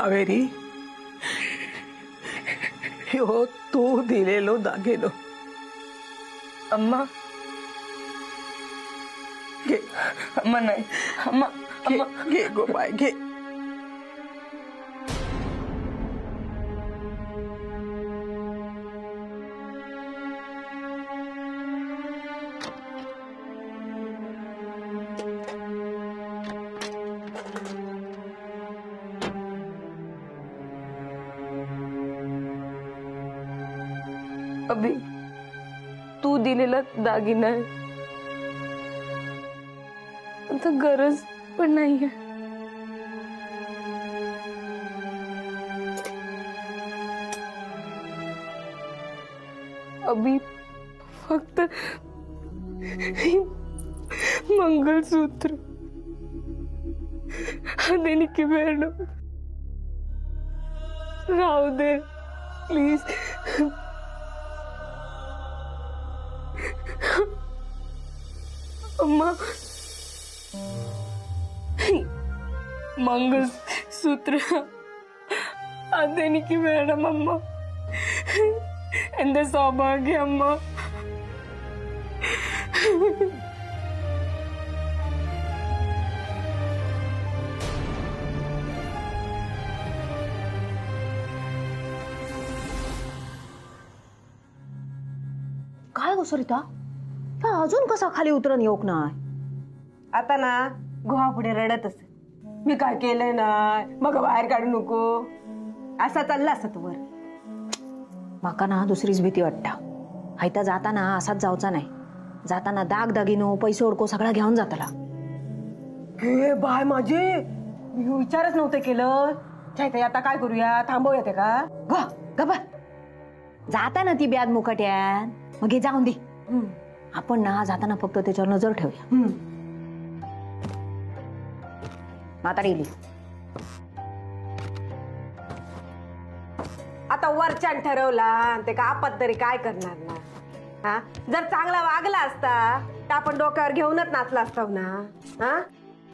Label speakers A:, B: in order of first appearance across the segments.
A: कावेरी ह्यो तू दिलेलो दागिनो
B: अम्मा
A: घे
B: अम्मा नाही अम्मा
A: घे
B: अम्मा
A: घे गो बाय घे
B: अभी तू दिलेला दागिना आहे आता गरज पण नाहीये अभी फक्त मंगलसूत्र देने की मॅडम राहू दे प्लीज अम्मा मंगलसूत्र അതെനിക്ക് വേണം അമ്മ എന്റെ സൗഭാഗ്യം അമ്മ
C: काय गो सरिता हा अजून कसा खाली उतरन येऊक नाही
D: आता ना गुहा पुढे रडत असे मी काय केलंय ना मग बाहेर काढू नको असा चालला असत वर
C: माका ना दुसरीच भीती वाटता हायता जाताना असाच जावचा नाही जाताना दाग दागिनो पैसे ओळखो सगळा घेऊन जाताला
D: हे बाय माझे मी विचारच नव्हते केलं चाहते आता काय करूया थांबव येते का
C: गो गबा जाताना ती ब्याद मुकाट्यान मग हे जाऊन दे आपण ना जाताना फक्त त्याच्यावर नजर ठेवूया म्हातारी गेली
D: आता वरच्यान ठरवला ते का आपत तरी काय करणार ना हा जर चांगला वागला असता तर आपण डोक्यावर घेऊनच नाचला असतो ना हा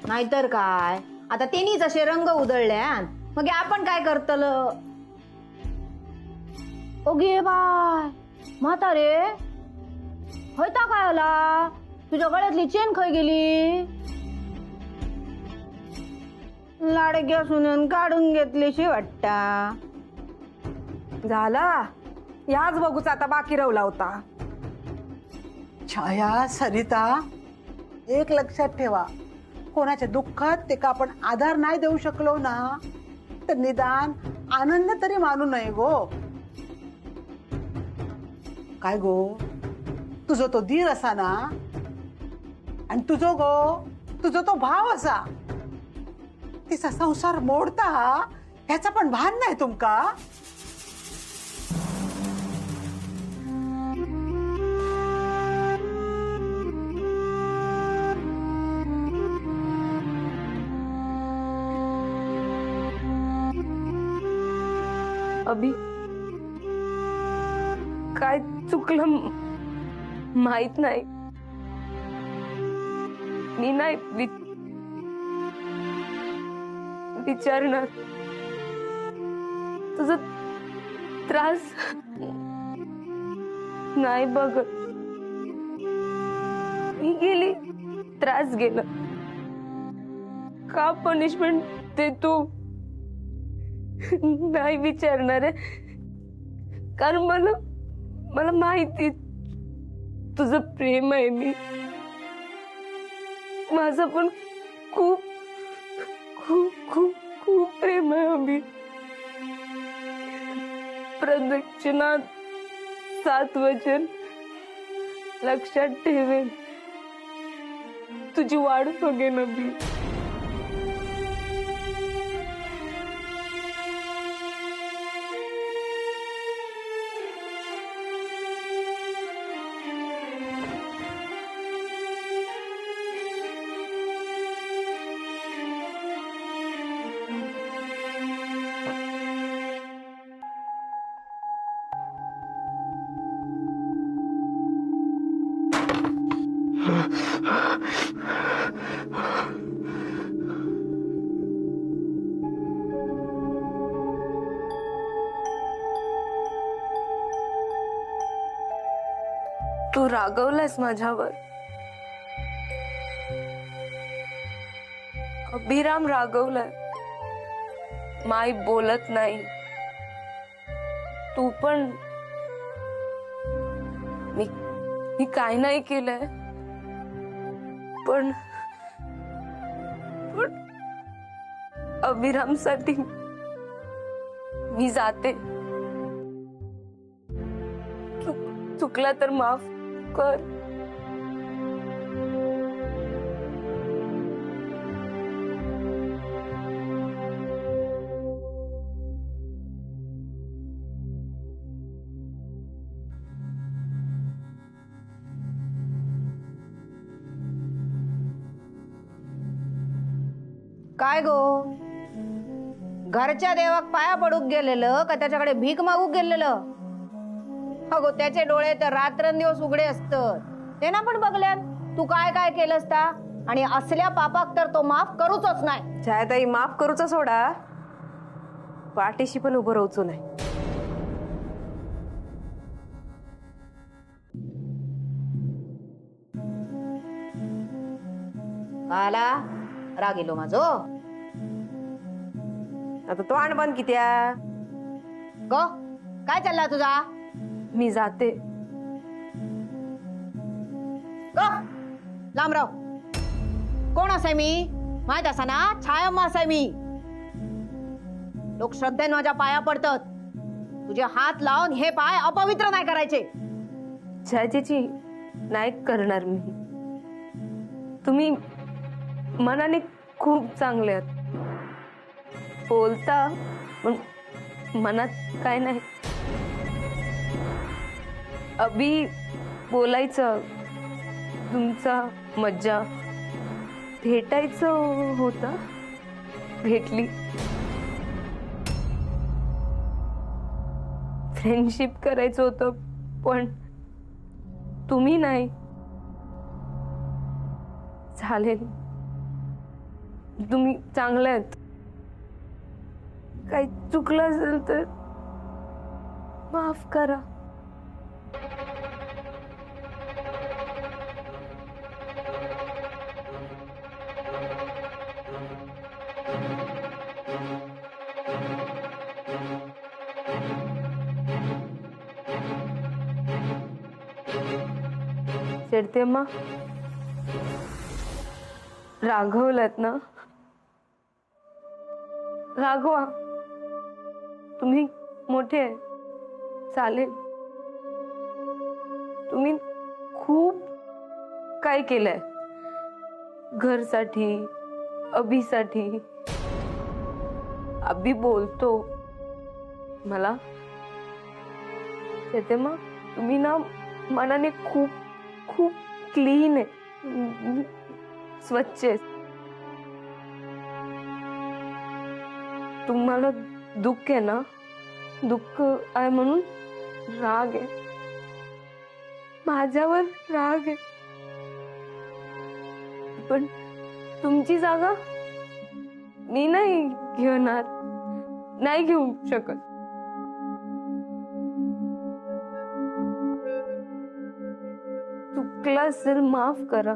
C: नाहीतर काय आता त्यांनीच असे रंग उधळल्यान मग हे आपण काय करतल ओगे बाय म्हातारे होता काय आला तुझ्या गळ्यातली चेन खय गेली लाडक्या सुनून काढून घेतलीशी वाटता
D: झाला याच बघूच आता बाकी राहला होता
E: छाया सरिता एक लक्षात ठेवा कोणाच्या दुःखात ते का आपण आधार नाही देऊ शकलो ना तर निदान आनंद तरी मानू नये गो काय गो तुझो तो धीर असा ना आणि तुझो तो भाव असा तिचा संसार मोडता ह्याचा पण भान नाही तुमका
B: अभी काय चुकलं माहित नाही मी नाही विचारणार तुझा त्रास नाही बघत मी गेली त्रास गेला का पनिशमेंट देतो नाही विचारणार आहे कारण मला माहिती तुझं प्रेम आहे मी माझं पण खूप खूप खूप खूप प्रेम आहे अभी प्रदक्षिणात 7 वचन लक्षात ठेवेन तुझी वाट बघेन अभी तू रागवलायस माझ्यावर. अभिराम रागवलाय. माई बोलत नाही. तू पण. मी काय नाही केलंय. पण अभिरामसाठी मी जाते. चुकला तर माफ कर.
C: काय गो, घरच्या देवाक पाया पडूक गेलेलं का त्याच्याकडे भीक मागूक गेलेलं? अगो त्याचे डोळे तर रात्रंदिवस उघडे असतात. ते ना पण बघल्यात तू काय काय केलं असता. आणि असल्या पापाक तर तो माफ करूच नाही.
D: छायाताई माफ करूच सोडा, पाठीशी पण उभं राहूचो नाही.
C: आला राग येलो माझो.
D: आता तो आण बंद कित्या
C: ग, काय चालला तुझा?
B: मी जाते.
C: ग लांब राव. कोण असाय मी माहित असा ना? छायाम्मा असाय मी. लोक श्रद्धेने माझ्या पाया पडतात. तुझे हात लावून हे पाय अपवित्र नाही करायचे.
B: छायाची नाही करणार मी. तुम्ही मनाने खूप चांगले आहात. बोलता पण मनात काय नाही. अभि बोलायचं, तुमचा मज्जा भेटायचं होतं, भेटली. फ्रेंडशिप करायचं होतं पण तुम्ही नाही. चालेल, तुम्ही चांगले आहेत. काही चुकलं असेल तर माफ करा. चिडते अम्मा? रागवलात ना? रागवा. तुम्ही मोठे आहे. चालेल. तुम्ही खूप काय केलंय घरसाठी, अभिसाठी. अभि बोलतो मला. येते मग तुम्ही ना मनाने खूप खूप क्लीन आहे, स्वच्छ आहे. तुम्हाला दुःख आहे ना, दुःख आहे म्हणून राग आहे. माझ्यावर राग आहे. पण तुमची जागा मी नाही घेणार, नाही घेऊ शकत. चुकला असेल माफ करा.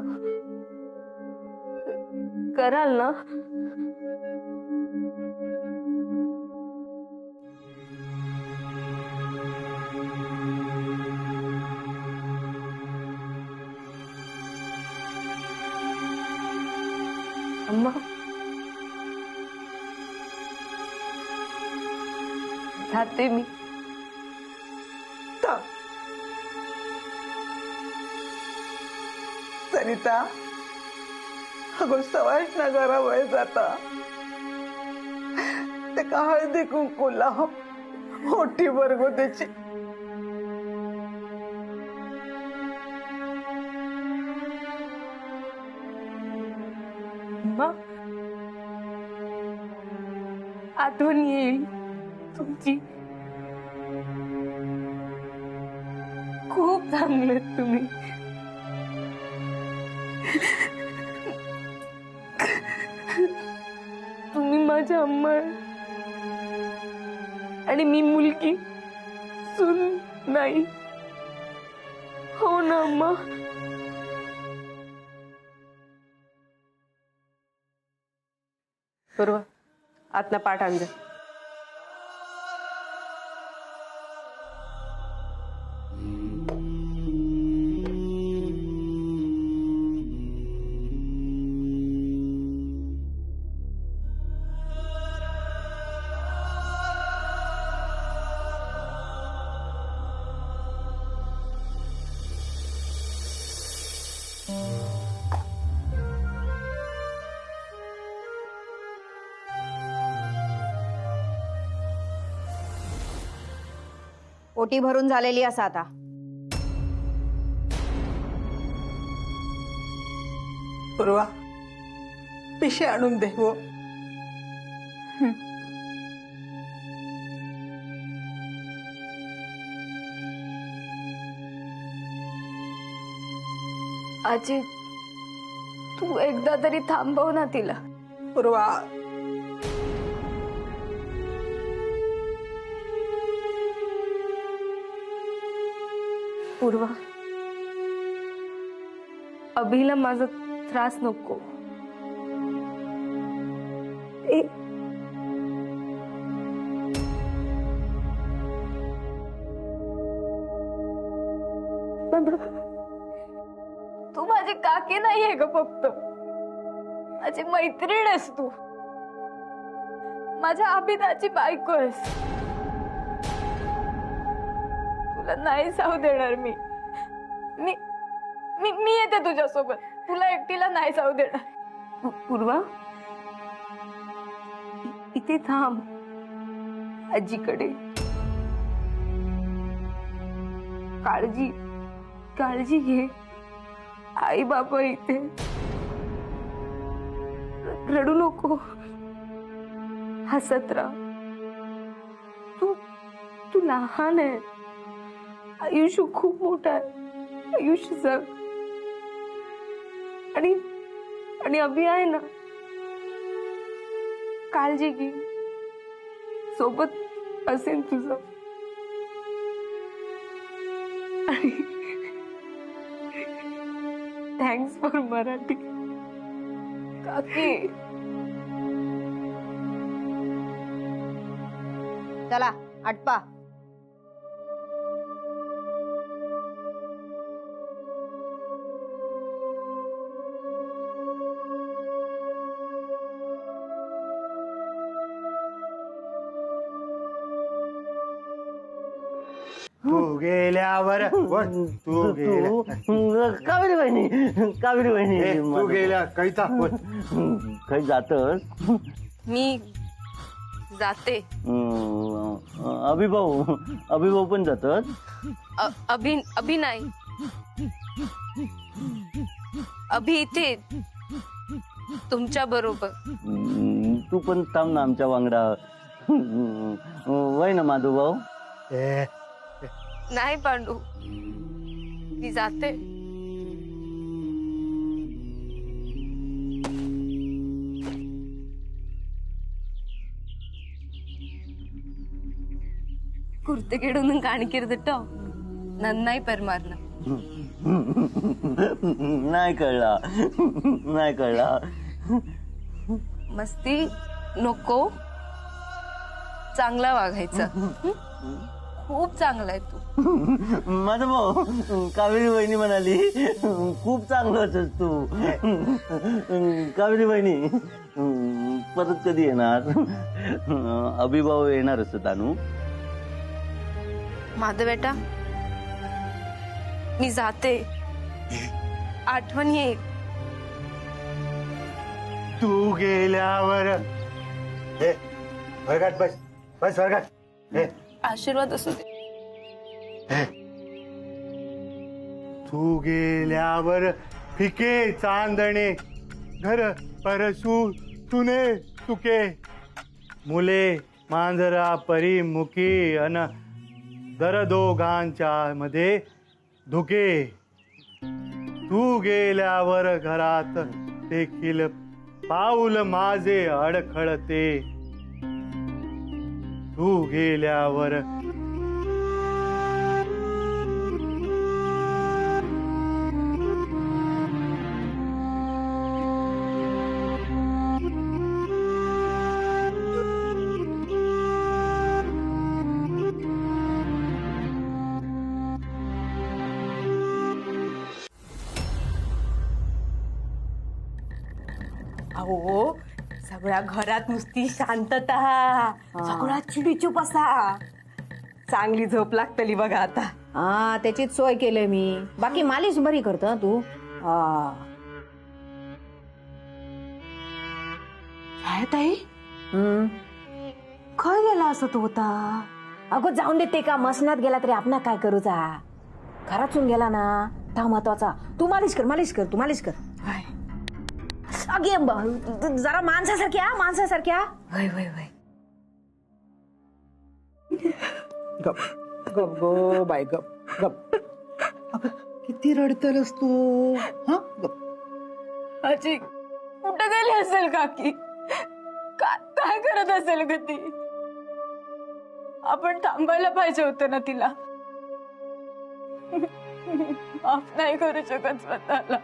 B: कराल ना? अम्मा, जाते मी.
A: सरिता, अगो सवाश ना घरा वय जाता. ते का हळदी कुंकू लाव, मोठी बरगो त्याची.
B: अम्मा, आठवण येईल तुमची. खूप चांगले तुम्ही. तुम्ही माझ्या अम्मा आणि मी मुलगी, सून नाही. हो ना अम्मा.
D: पूर्वा आतना पाठ आण जा.
C: ओटी भरून झालेली असा आता.
E: पूर्वा पिशे आणून दे हो.
B: आजी तू एकदा तरी थांबव ना तिला.
E: पूर्वा
B: पूर्वा अभिला माझा त्रास नको. तू माझी काकी नाहीये ग, फक्त माझी मैत्रीण आहेस तू. माझ्या अभिदाची बायको आहेस. तुला नाही जाऊ देणार मी. मी मी मी येते तुझ्यासोबत. तुला एकटीला नाही जाऊ देणार. पूर्वा इथे थांब आजीकडे. काळजी काळजी घे. आई बाबा इथे. रडू नको. हसत राहा. तू तू लहान आहे. आयुष्य खूप मोठं आहे. आयुष्य जग. आणि अभि आहे ना, काळजी घे. सोबत असेल तुझं. थँक्स फॉर मराठी काकी.
C: चला आटपा.
F: तू गेल्यावर तू
G: कावेरी बहिणी कावेरी बहिणी
F: तू गेल्या कैता
G: काही जातस.
B: मी जाते.
G: अभिभाऊ पण जातस.
B: अभि नाही. अभि इथे तुमच्या बरोबर.
G: तू पण थांब ना आमच्या वांगडा. वय ना माधवभाऊ.
B: नाही पांडू, मी जाते. കുർത്തക്കേടൊന്നും കാണിക്കരുത് ട്ടോ. നന്നായി പെരുമാറണം.
G: नाही कळला.
B: मस्ती नको. चांगला वागायचं. खूप चांगला आहे तू.
G: माझं भाऊ कावेरी बहिणी म्हणाली खूप चांगलं होतस तू. कावेरी बहिणी परत कधी येणार. अभिभाऊ येणार असत अनु.
B: माधव बेटा मी जाते. आठवण येईल.
F: तू गेल्यावर वर्गात बस वर्गात.
B: आशीर्वाद असू दे.
F: तू गेल्यावर फिके चांदणे घर परसू तुने तुके मुले मांजरा परी मुकी अन दर दोघांच्या मध्ये धुके. तू गेल्यावर घरात देखील पाऊल माझे अडखळते. तू गेल्यावर
D: अहो सगळ्या घरात नुसती शांतता, सगळा चिडीचूप असा. चांगली झोप लागतली बघा आता.
C: हा त्याचीच सोय केलंय मी. बाकी मालिश बरी करतो तू.
D: ताई काय गेला असं तो होता?
C: अगो जाऊन देते का, मसनात गेला तरी आपण काय करूचा. घरातून गेला ना ता महत्वाचा. तू मालिश कर, मालिश कर, तू मालिश कर. अगे जरा माणसासारख्या, माणसासारख्या.
D: वय वय वय.
E: गप गप गो बाय, गप गप. अगं किती रडतलस तू. हा गप.
B: आजी कुठे गेली असेल काकी? काय करत असेल ग ती? आपण थांबायला पाहिजे होतं ना तिला. माफ नाही करू शकत स्वतःला.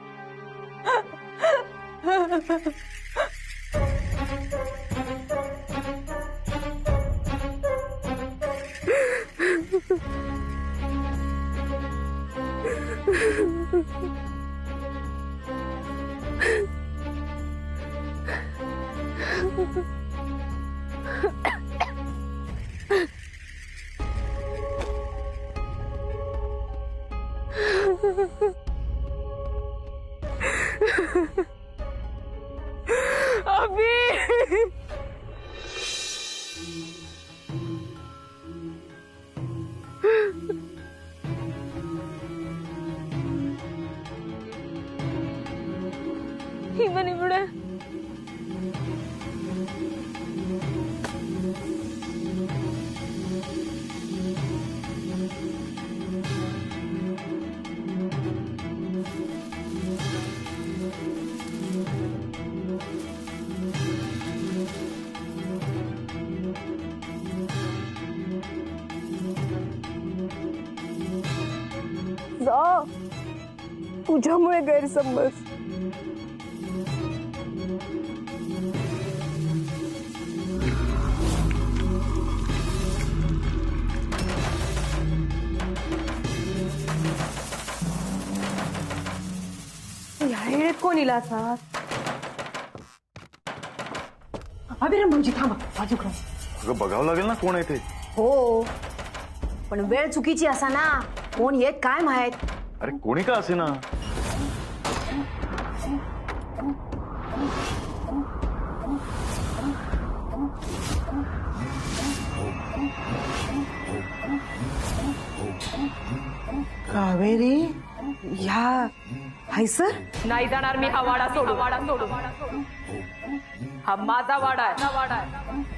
B: तुझ्यामुळे गैरसमज.
D: ह्या येळेत कोण इला असा?
C: अभिराम भाऊजी थांबा बाजूकडे.
H: अगं बघावं लागेल ना कोण आहे ते.
C: हो पण वेळ चुकीची असा ना. कोण येत काय माहित.
H: अरे कोणी का असे ना.
E: कावेरी
D: ह्या हाय सर.
B: नाही जाणार मी हा वाडा सोडून. हा माझा वाडा आहे.